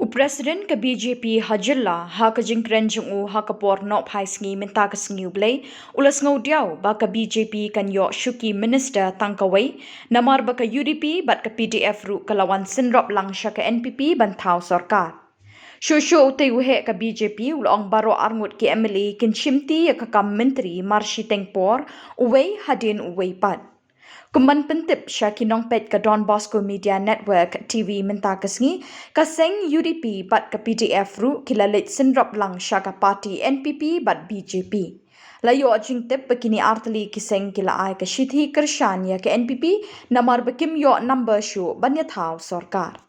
Presiden ke BJP Hajilla ha ka jingkren jungu ha ka por no phai sngi minta ka sngiu blai ulas ngau Diaw ba ka BJP kan Ioh Shuki Minister Tang Kawei Namar ba ka UDP bat ka PDF ru ka Wan Synrop langsha ka NPP ban thau sarkar. Shushu utai uhe ka BJP ulong baro arngut ki MLA kin chimti ya ka kam menteri marshi tengpor uwei hadin uwei pad. Kumban pentip Shuki Nongpet ka Don Bosco Media Network TV minta kasngi kaseng UDP bat ka PDF ru kilalit Synrop lang Shaka Party NPP bat BJP. Layo jingtip begini artli kiseng kila ai ka shithi kershan ya ke NPP namar bekim yo number shu banya thau sarkar.